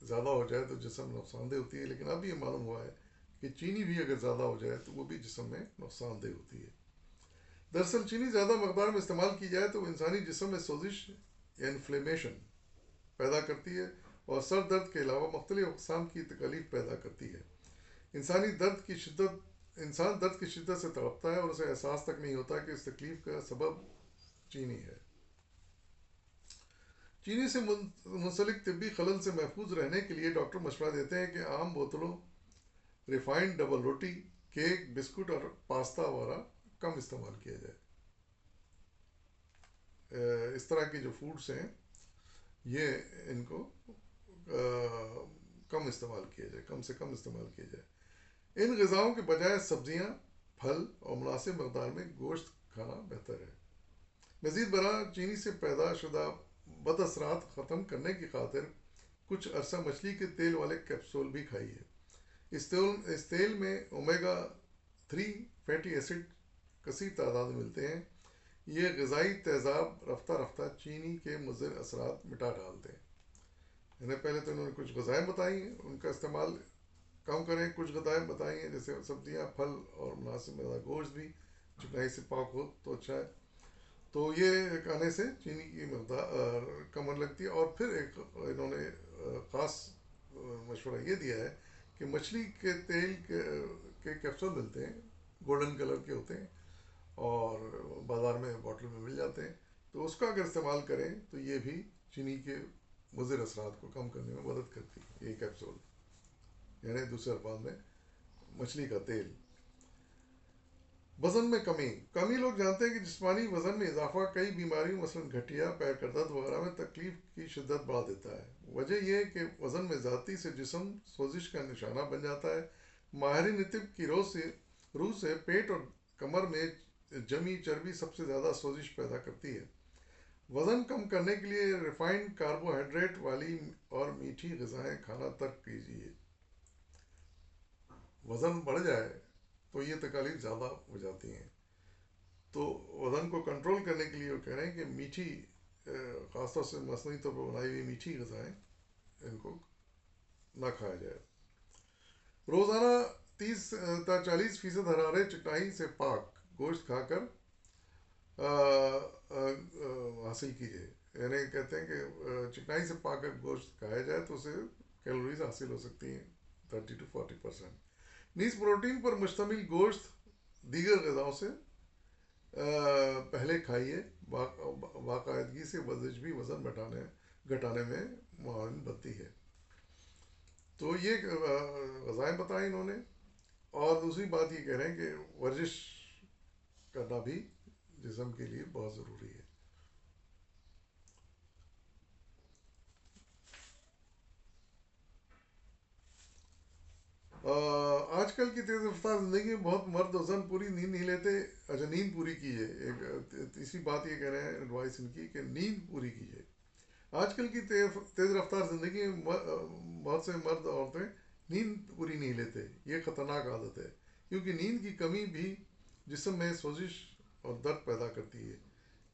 زیادہ ہو جائے تو جسم میں نقصان دہ ہوتی ہے، لیکن اب یہ معلوم ہوا ہے کہ چینی بھی اگر زیادہ ہو جائے تو وہ بھی جسم میں نقصان دہ ہوتی ہے۔ دراصل چینی زیادہ مقدار میں استعمال کی جائے تو وہ انسانی جسم میں سوزش یا انفلیمیشن پیدا کرتی ہے اور سر درد کے علاوہ مختلف اقسام کی تکالیف پیدا کرتی ہے۔ انسان درد کی شدت سے تڑپتا ہے اور اسے احساس تک نہیں ہوتا کہ اس تکلیف کا سبب چینی ہے۔ چینی سے منسلک طبی خلل سے محفوظ رہنے کے لیے ڈاکٹر مشورہ دیتے ہیں کہ عام بوتلوں، ریفائنڈ ڈبل روٹی، کیک، بسکٹ اور پاستا وغیرہ کم استعمال کیا جائے۔ اس طرح کے جو فوڈس ہیں یہ ان کو کم استعمال کیا جائے، کم سے کم استعمال کیا جائے۔ ان غذاؤں کے بجائے سبزیاں، پھل اور مناسب مقدار میں گوشت کھانا بہتر ہے۔ مزید برآں چینی سے پیدا شدہ بد اثرات ختم کرنے کی خاطر کچھ عرصہ مچھلی کے تیل والے کیپسول بھی کھائیے۔ اس تیل میں اومیگا 3 فیٹی ایسڈ کثیر تعداد میں ملتے ہیں۔ یہ غذائی تیزاب رفتہ رفتہ چینی کے مضر اثرات مٹا ڈالتے ہیں۔ یعنی پہلے تو انہوں نے کچھ غذائیں بتائی ہیں، ان کا استعمال کم کریں۔ کچھ غذائیں بتائی ہیں جیسے سبزیاں، پھل اور مناسب مقدار گوشت بھی چکنائی سے پاک ہو تو اچھا ہے۔ تو یہ کھانے سے چینی کی مقدار کم ہونے لگتی ہے۔ اور پھر ایک انہوں نے خاص مشورہ یہ دیا ہے کہ مچھلی کے تیل کے کیپسول ملتے ہیں، گولڈن کلر کے ہوتے ہیں اور بازار میں باٹل میں مل جاتے ہیں، تو اس کا اگر استعمال کریں تو یہ بھی چینی کے مضر اثرات کو کم کرنے میں مدد کرتی ہے یہ کیپسول، یعنی دوسرے الفاظ میں مچھلی کا تیل۔ وزن میں کمی لوگ جانتے ہیں کہ جسمانی وزن میں اضافہ کئی بیماریوں مثلاً گٹھیا، پیر کا درد وغیرہ میں تکلیف کی شدت بڑھا دیتا ہے۔ وجہ یہ ہے کہ وزن میں زیادتی سے جسم سوزش کا نشانہ بن جاتا ہے۔ ماہرین طب کی روح سے پیٹ اور کمر میں جمی چربی سب سے زیادہ سوزش پیدا کرتی ہے۔ وزن کم کرنے کے لیے ریفائنڈ کاربوہائیڈریٹ والی اور میٹھی غذائیں کھانا ترک کیجیے۔ وزن بڑھ جائے تو یہ تکالیف زیادہ ہو جاتی ہیں، تو وزن کو کنٹرول کرنے کے لیے وہ کہہ رہے ہیں کہ میٹھی، خاص طور سے مصنوعی طور پر بنائی ہوئی میٹھی غذائیں ان کو نہ کھایا جائے۔ روزانہ 30 تا 40% حرارے چکنائی سے پاک گوشت کھا کر حاصل کیجیے۔ یعنی کہتے ہیں کہ چکنائی سے پاک اگر گوشت کھایا جائے تو اسے کیلوریز حاصل ہو سکتی ہیں 30 to 40%۔ نیز پروٹین پر مشتمل گوشت دیگر غذاؤں سے پہلے کھائیے۔ باقاعدگی سے ورزش بھی وزن گھٹانے میں معاون بنتی ہے۔ تو یہ غذائیں بتائیں انہوں نے، اور دوسری بات یہ کہہ رہے ہیں کہ ورزش کرنا بھی جسم کے لیے بہت ضروری ہے۔ آج کل کی تیز رفتار زندگی میں بہت مرد و زن پوری نیند نہیں لیتے۔ اچھا، نیند پوری کیجیے۔ ایک تیسری بات یہ کہہ رہے ہیں ایڈوائس ان کی کہ نیند پوری کیجیے۔ آج کل کی تیز رفتار زندگی میں بہت سے مرد اور عورتیں نیند پوری نہیں لیتے۔ یہ خطرناک عادت ہے، کیونکہ نیند کی کمی بھی جسم میں سوزش اور درد پیدا کرتی ہے۔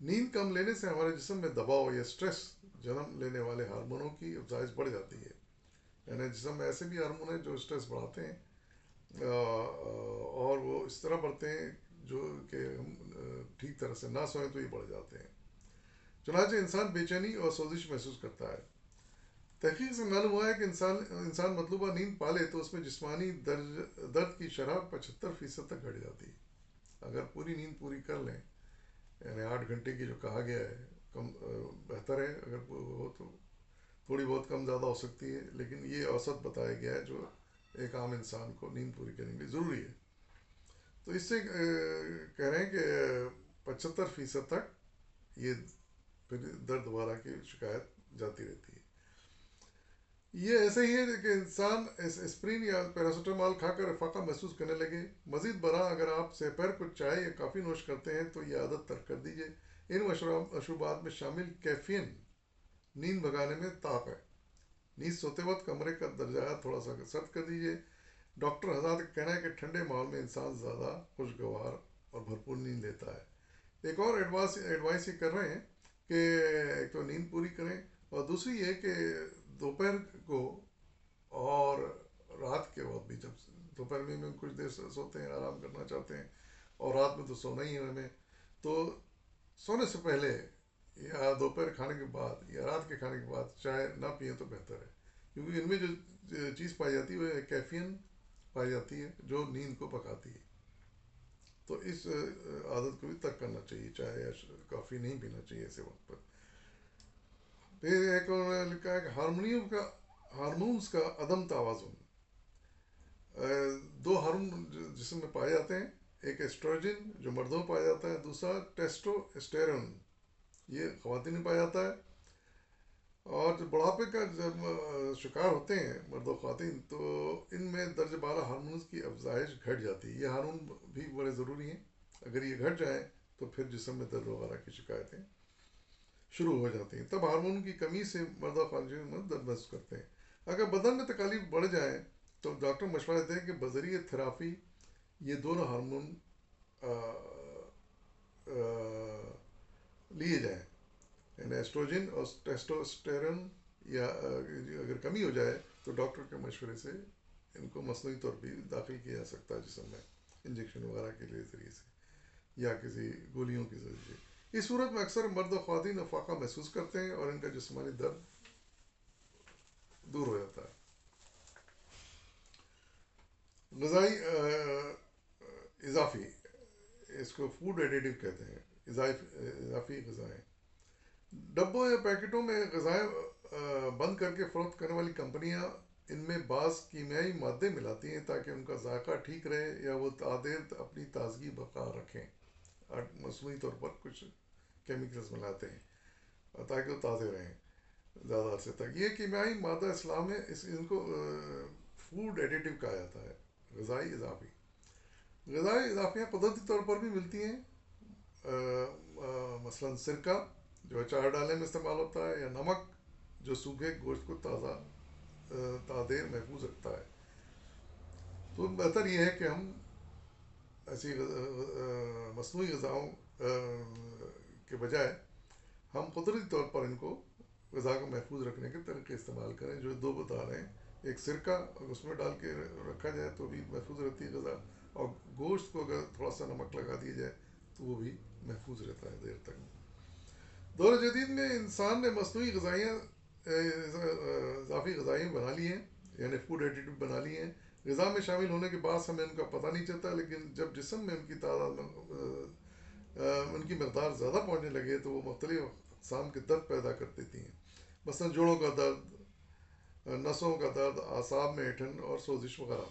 نیند کم لینے سے ہمارے جسم میں دباؤ یا سٹریس جنم لینے والے ہارمونوں کی افزائش بڑھ جاتی ہے۔ یعنی جسم میں ایسے بھی ہارمون ہیں جو سٹریس بڑھاتے ہیں، اور وہ اس طرح بڑھتے ہیں جو کہ ہم ٹھیک طرح سے نہ سوئیں تو یہ بڑھ جاتے ہیں۔ چنانچہ انسان بے چینی اور سوزش محسوس کرتا ہے۔ تحقیق سے معلوم ہوا ہے کہ انسان مطلوبہ نیند پا لے تو اس میں جسمانی درد کی شرح 75% تک گھٹ جاتی ہے۔ اگر پوری نیند پوری کر لیں، یعنی 8 گھنٹے کی جو کہا گیا ہے، کم بہتر ہے۔ اگر ہو تو تھوڑی بہت کم زیادہ ہو سکتی ہے، لیکن یہ اوسط بتایا گیا ہے جو ایک عام انسان کو نیند پوری کرنے کے لیے ضروری ہے۔ تو اس سے کہہ رہے ہیں کہ 75% تک یہ پھر درد وغیرہ کی شکایت جاتی رہتی ہے۔ یہ ایسے ہی ہے کہ انسان اسپرین یا پیراسیٹامال کھا کر افاقہ محسوس کرنے لگے۔ مزید برآں اگر آپ سپہر کو چائے یا کافی نوش کرتے ہیں تو یہ عادت ترک کر دیجیے۔ ان مشروبات میں شامل کیفین نیند بھگانے میں طاق ہے۔ نیند سوتے وقت کمرے کا درجہ تھوڑا سا سرد کر دیجیے۔ ڈاکٹر حضرات کا کہنا ہے کہ ٹھنڈے ماحول میں انسان زیادہ خوشگوار اور بھرپور نیند لیتا ہے۔ ایک اور ایڈوائس یہ کر رہے ہیں کہ ایک تو نیند پوری کریں، اور دوسری یہ کہ دوپہر کو اور رات کے وقت بھی جب دوپہر میں کچھ دیر سوتے ہیں، آرام کرنا چاہتے ہیں، اور رات میں تو سونا ہی ہے ہمیں، تو سونے سے پہلے یا دوپہر کھانے کے بعد یا رات کے کھانے کے بعد چائے نہ پئیں تو بہتر ہے، کیونکہ ان میں جو چیز پائی جاتی ہے وہ کیفین پائی جاتی ہے جو نیند کو پکاتی ہے. تو اس عادت کو بھی ترک کرنا چاہیے، چائے یا کافی نہیں پینا چاہیے ایسے وقت پر. پھر ایک انہوں نے لکھا ہے کہ ہارمونز کا عدم توازن. دو ہارمون جسم میں پائے جاتے ہیں، ایک ایسٹروجن جو مردوں میں پایا جاتا ہے، دوسرا ٹیسٹوسٹیرون یہ خواتین میں پایا جاتا ہے. اور جو بڑھاپے کا جب شکار ہوتے ہیں مرد و خواتین، تو ان میں درجہ بالا ہارمونز کی افزائش گھٹ جاتی ہے. یہ ہارمون بھی بڑے ضروری ہیں، اگر یہ گھٹ جائیں تو پھر جسم میں درد وغیرہ کی شکایتیں شروع ہو جاتی ہیں. تب ہارمون کی کمی سے مرد و خواتین میں درد محسوس کرتے ہیں. اگر بدن میں تکالیف بڑھ جائیں تو ڈاکٹر مشورہ دیتے ہیں کہ بذریعہ تھراپی یہ دونوں ہارمون آ، آ، لیے جائیں، یعنی ایسٹروجن اور ٹیسٹوسٹیرون یا اگر کمی ہو جائے تو ڈاکٹر کے مشورے سے ان کو مصنوعی طور پہ داخل کیا جا سکتا ہے جسم میں، انجیکشن وغیرہ کے ذریعے سے یا کسی گولیوں کے ذریعے سے. اس صورت میں اکثر مرد و خواتین افاقہ محسوس کرتے ہیں اور ان کا جسمانی درد دور ہو جاتا ہے. غذائی اضافی، اس کو فوڈ ایڈیٹو کہتے ہیں، اضافی غذائیں. ڈبوں یا پیکٹوں میں غذائیں بند کر کے فروخت کرنے والی کمپنیاں ان میں بعض کیمیائی مادے ملاتی ہیں تاکہ ان کا ذائقہ ٹھیک رہے یا وہ تعدیر اپنی تازگی برقرار رکھیں. مصنوعی طور پر کچھ کیمیکلز ملاتے ہیں تاکہ وہ تازے رہیں زیادہ عرصے تک. یہ کیمیائی مادہ اسلام میں ان کو فوڈ ایڈیٹو کہا جاتا ہے، غذائی اضافی. غذائی اضافیاں قدرتی طور پر بھی ملتی ہیں، مثلاً سرکہ جو اچار ڈالنے میں استعمال ہوتا ہے، یا نمک جو سوکھے گوشت کو تازہ محفوظ رکھتا ہے. تو بہتر یہ ہے کہ ہم ایسی مصنوعی غذاؤں کے بجائے ہم قدرتی طور پر ان کو غذا کو محفوظ رکھنے کے طریقے استعمال کریں جو دو بتا رہے ہیں. ایک سرکہ اس میں ڈال کے رکھا جائے تو بھی محفوظ رہتی ہے غذا، اور گوشت کو اگر تھوڑا سا نمک لگا دیا جائے تو وہ بھی محفوظ رہتا ہے دیر تک. دور جدید میں انسان نے مصنوعی غذائیاں اضافی غذائیں بنا لی ہیں، یعنی فوڈ ایڈیٹو بنا لی ہیں. غذا میں شامل ہونے کے بعد ہمیں ان کا پتہ نہیں چلتا، لیکن جب جسم میں ان کی تعداد ان کی مقدار زیادہ پہنچنے لگے تو وہ مختلف اقسام کے درد پیدا کر دیتی ہیں، مثلا جوڑوں کا درد، نسوں کا درد، اعصاب میں ایٹھن اور سوزش وغیرہ.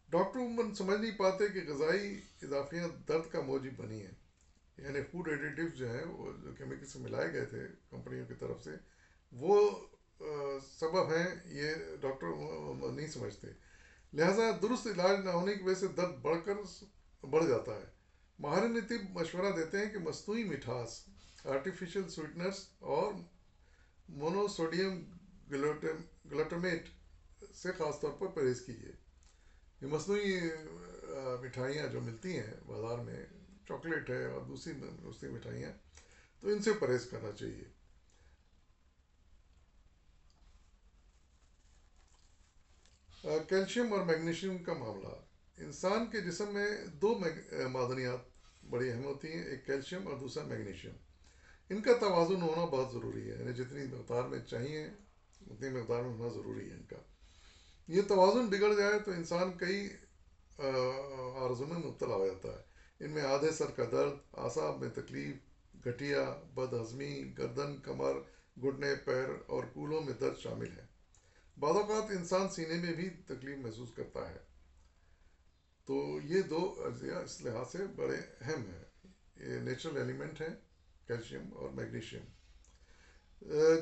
ڈاکٹر عموماً سمجھ نہیں پاتے کہ غذائی اضافیاں درد کا موجب بنی ہیں، یعنی فوڈ ایڈیٹو جو ہیں وہ جو کیمیکل سے ملائے گئے تھے کمپنیوں کی طرف سے، وہ سبب ہیں، یہ ڈاکٹر نہیں سمجھتے. لہٰذا درست علاج نہ ہونے کی وجہ سے درد بڑھ جاتا ہے. ماہرین طب مشورہ دیتے ہیں کہ مصنوعی مٹھاس، آرٹیفیشل سویٹنرز اور مونوسوڈیم گلوٹامیٹ سے خاص طور پر پرہیز کیجیے. یہ مصنوعی مٹھائیاں جو ملتی ہیں بازار میں، چاکلیٹ ہے اور دوسری مٹھائیاں، تو ان سے پرہیز کرنا چاہیے. کیلشیم اور میگنیشیم کا معاملہ. انسان کے جسم میں دو معدنیات بڑی اہم ہوتی ہیں، ایک کیلشیم اور دوسرا میگنیشیم. ان کا توازن ہونا بہت ضروری ہے، یعنی جتنی مقدار میں چاہیے اتنی مقدار میں ہونا ضروری ہے ان کا. یہ توازن بگڑ جائے تو انسان کئی عارضوں میں مبتلا ہو جاتا ہے. ان میں آدھے سر کا درد، اعصاب میں تکلیف، گٹھیا، بد ہضمی، گردن، کمر، گھٹنے، پیر اور کولوں میں درد شامل ہیں. بعض اوقات انسان سینے میں بھی تکلیف محسوس کرتا ہے. تو یہ دو اجزاء اس لحاظ سے بڑے اہم ہیں، یہ نیچرل ایلیمنٹ ہیں کیلشیم اور میگنیشیم.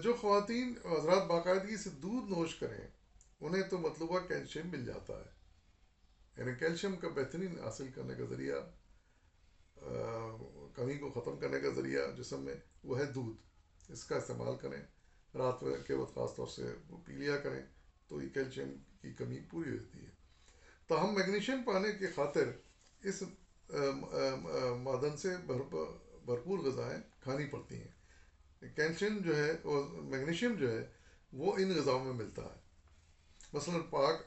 جو خواتین حضرات باقاعدگی سے دودھ نوش کریں انہیں تو مطلوبہ کیلشیم مل جاتا ہے. یعنی کیلشیم کا بہترین حاصل کرنے کا ذریعہ، کمی کو ختم کرنے کا ذریعہ جسم میں، وہ ہے دودھ. اس کا استعمال کریں، رات کے وقت خاص طور سے وہ پی لیا کریں تو یہ کیلشیم کی کمی پوری ہوتی ہے. تاہم میگنیشیم پانے کی خاطر اس معدن سے بھرپور غذائیں کھانی پڑتی ہیں. کیلشیم جو ہے اور میگنیشیم جو ہے وہ ان غذاؤں میں ملتا ہے. مثلا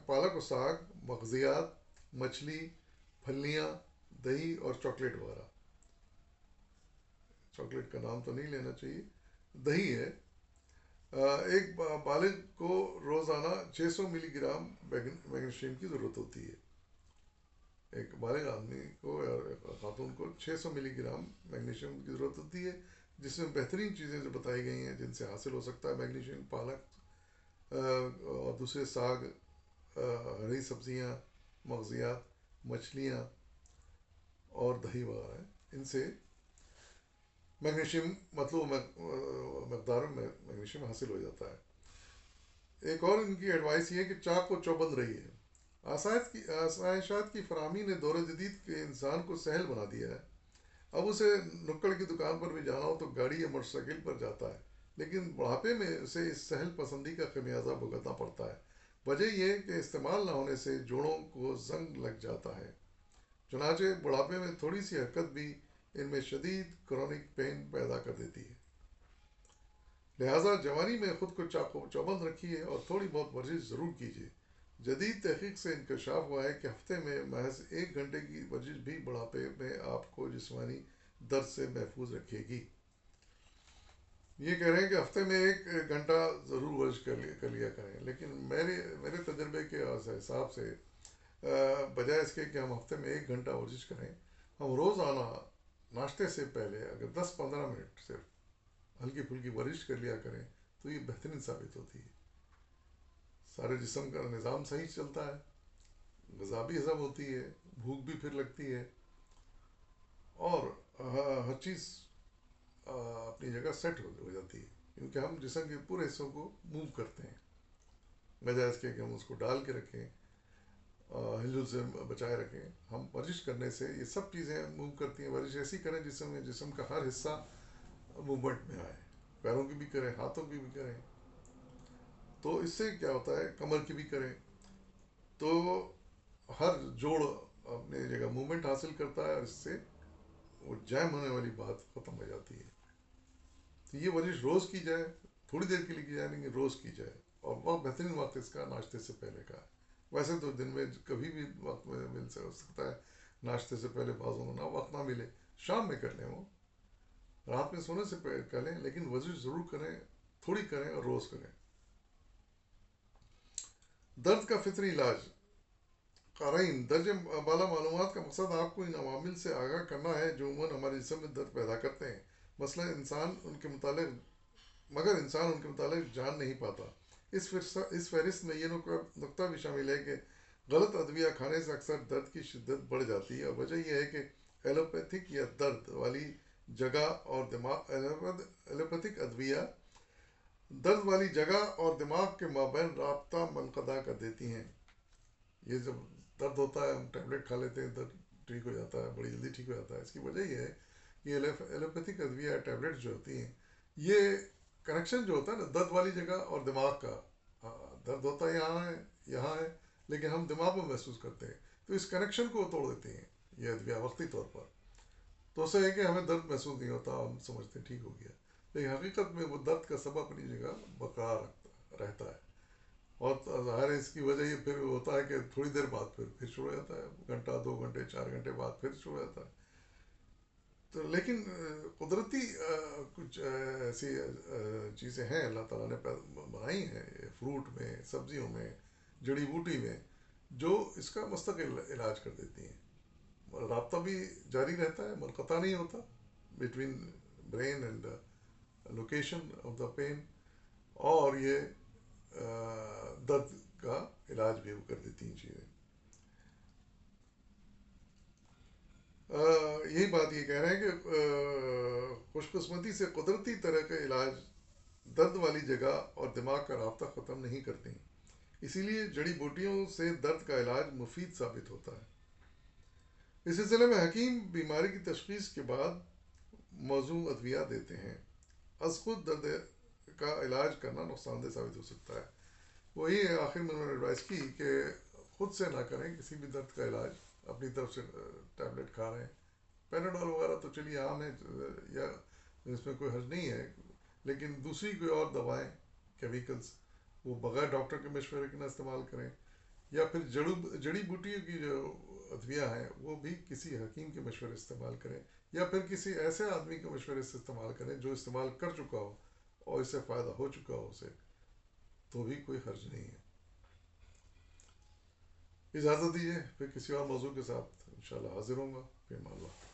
پالک و ساگ، مغزیات، مچھلی، پھلیاں، دہی اور چاکلیٹ وغیرہ. چاکلیٹ کا نام تو نہیں لینا چاہیے. دہی ہے. ایک بالغ کو روزانہ 600 ملی گرام میگنیشیم کی ضرورت ہوتی ہے. ایک بالغ آدمی کو یا خاتون کو 600 ملی گرام میگنیشیم کی ضرورت ہوتی ہے، جس میں بہترین چیزیں جو بتائی گئی ہیں جن سے حاصل ہو سکتا ہے میگنیشیم: پالک اور دوسرے ساگ، ہری سبزیاں، مغزیات، مچھلیاں اور دہی وغیرہ ہیں. ان سے میگنیشیم مطلوب مقدار میں میگنیشیم حاصل ہو جاتا ہے. ایک اور ان کی ایڈوائس یہ ہے کہ چاق و چوبند رہی ہے. آسائشات کی فراہمی نے دور جدید کے انسان کو سہل بنا دیا ہے. اب اسے نکڑ کی دکان پر بھی جانا ہو تو گاڑی یا موٹر سائیکل پر جاتا ہے، لیکن بڑھاپے میں اسے اس سہل پسندی کا خمیازہ بھگتنا پڑتا ہے. وجہ یہ کہ استعمال نہ ہونے سے جوڑوں کو زنگ لگ جاتا ہے. چنانچہ بڑھاپے میں تھوڑی سی حرکت بھی ان میں شدید کرونک پین پیدا کر دیتی ہے. لہٰذا جوانی میں خود کو چاق و چوبند رکھیے اور تھوڑی بہت ورزش ضرور کیجیے. جدید تحقیق سے انکشاف ہوا ہے کہ ہفتے میں محض 1 گھنٹے کی ورزش بھی بڑھاپے میں آپ کو جسمانی درد سے محفوظ رکھے گی. یہ کہہ رہے ہیں کہ ہفتے میں 1 گھنٹہ ضرور ورزش کر لیا کریں، لیکن میرے تجربے کے حساب سے بجائے اس کے کہ ہم ہفتے میں 1 گھنٹہ ورزش کریں، ہم روزانہ ناشتے سے پہلے اگر 10-15 منٹ صرف ہلکی پھلکی ورزش کر لیا کریں تو یہ بہترین ثابت ہوتی ہے. سارے جسم کا نظام صحیح چلتا ہے، غذا بھی ہضم ہوتی ہے، بھوک بھی پھر لگتی ہے، اور ہر چیز اپنی جگہ سیٹ ہو جاتی ہے، کیونکہ ہم جسم کے پورے حصوں کو موو کرتے ہیں. بجائے اس کے کہ ہم اس کو ڈال کے رکھیں، ہل جل سے بچائے رکھیں. ہم ورزش کرنے سے یہ سب چیزیں موو کرتی ہیں. ورزش ایسی کریں جسم کا ہر حصہ موومنٹ میں آئے، پیروں کی بھی کریں، ہاتھوں کی بھی کریں. تو اس سے کیا ہوتا ہے، کمر کی بھی کریں تو ہر جوڑ اپنے جگہ موومنٹ حاصل کرتا ہے، اور اس سے وہ جیم ہونے والی بات ختم ہو جاتی ہے. تو یہ ورزش روز کی جائے، تھوڑی دیر کے لیے کی جائے لیکن روز کی جائے. اور بہت بہترین وقت اس کا ناشتے سے پہلے کا ہے. ویسے تو دن میں کبھی بھی وقت مل سکتا ہے، ناشتے سے پہلے بعضوں نہ وقت نہ ملے، شام میں کر لیں، وہ رات میں سونے سے پہلے کر لیں، لیکن ورزش ضرور کریں، تھوڑی کریں اور روز کریں. درد کا فطری علاج. قارئین، درجہ بالا معلومات کا مقصد آپ کو ان عوامل سے آگاہ کرنا ہے جو عموماً ہمارے جسم میں درد پیدا کرتے ہیں، مثلا مگر انسان ان کے متعلق جان نہیں پاتا. اس فہرست میں یہ نقطہ بھی شامل ہے کہ غلط ادویہ کھانے سے اکثر درد کی شدت بڑھ جاتی ہے، اور وجہ یہ ہے کہ ایلوپیتھک یا درد والی جگہ اور دماغ ایلوپیتھک ادویہ درد والی جگہ اور دماغ کے مابین رابطہ منقطع کر دیتی ہیں. یہ جب درد ہوتا ہے ہم ٹیبلٹ کھا لیتے ہیں، درد ٹھیک ہو جاتا ہے، بڑی جلدی ٹھیک ہو جاتا ہے. اس کی وجہ یہ ہے کہ ایلوپیتھک ادویہ ٹیبلٹ جو ہوتی ہیں، یہ کنیکشن جو ہوتا ہے نا درد والی جگہ اور دماغ کا، درد ہوتا ہے یہاں ہے لیکن ہم دماغ میں محسوس کرتے ہیں، تو اس کنیکشن کو توڑ دیتے ہیں یہ ادویہ وقتی طور پر. تو اسے ہے کہ ہمیں درد محسوس نہیں ہوتا، ہم سمجھتے ہیں ٹھیک ہو گیا، لیکن حقیقت میں وہ درد کا سبب اپنی جگہ برقرار رہتا ہے. اور ظاہر ہے اس کی وجہ یہ پھر ہوتا ہے کہ تھوڑی دیر بعد پھر شروع ہو جاتا ہے، گھنٹہ 2 گھنٹے 4 گھنٹے بعد پھر شروع ہو جاتا ہے. تو لیکن قدرتی کچھ ایسی چیزیں ہیں اللہ تعالیٰ نے بنائی ہیں فروٹ میں، سبزیوں میں، جڑی بوٹی میں، جو اس کا مستقل علاج کر دیتی ہیں. رابطہ بھی جاری رہتا ہے، منقطع نہیں ہوتا between brain and location of the pain, اور یہ درد کا علاج بھی وہ کر دیتی ہیں چیزیں. یہی بات یہ کہہ رہے ہیں کہ خوش قسمتی سے قدرتی طرح کا علاج درد والی جگہ اور دماغ کا رابطہ ختم نہیں کرتے ہیں، اسی لیے جڑی بوٹیوں سے درد کا علاج مفید ثابت ہوتا ہے. اس سلسلے میں حکیم بیماری کی تشخیص کے بعد موزوں ادویہ دیتے ہیں. از خود درد کا علاج کرنا نقصان دہ ثابت ہو سکتا ہے. وہی آخر میں انہوں نے ایڈوائس کی کہ خود سے نہ کریں کسی بھی درد کا علاج اپنی طرف سے. ٹیبلٹ کھا رہے ہیں، پیناڈول وغیرہ تو چلیے عام ہے یا اس میں کوئی حرج نہیں ہے، لیکن دوسری کوئی اور دوائیں، کیمیکلس وہ بغیر ڈاکٹر کے مشورے کے نہ استعمال کریں، یا پھر جڑی بوٹیوں کی جو ادویہ ہیں وہ بھی کسی حکیم کے مشورے سے استعمال کریں، یا پھر کسی ایسے آدمی کے مشورے سے استعمال کریں جو استعمال کر چکا ہو اور اس سے فائدہ ہو چکا ہو اسے، تو بھی کوئی حرج نہیں ہے۔ اجازت دیجیے، پھر کسی اور موضوع کے ساتھ انشاءاللہ حاضر ہوں گا، فی امان اللہ۔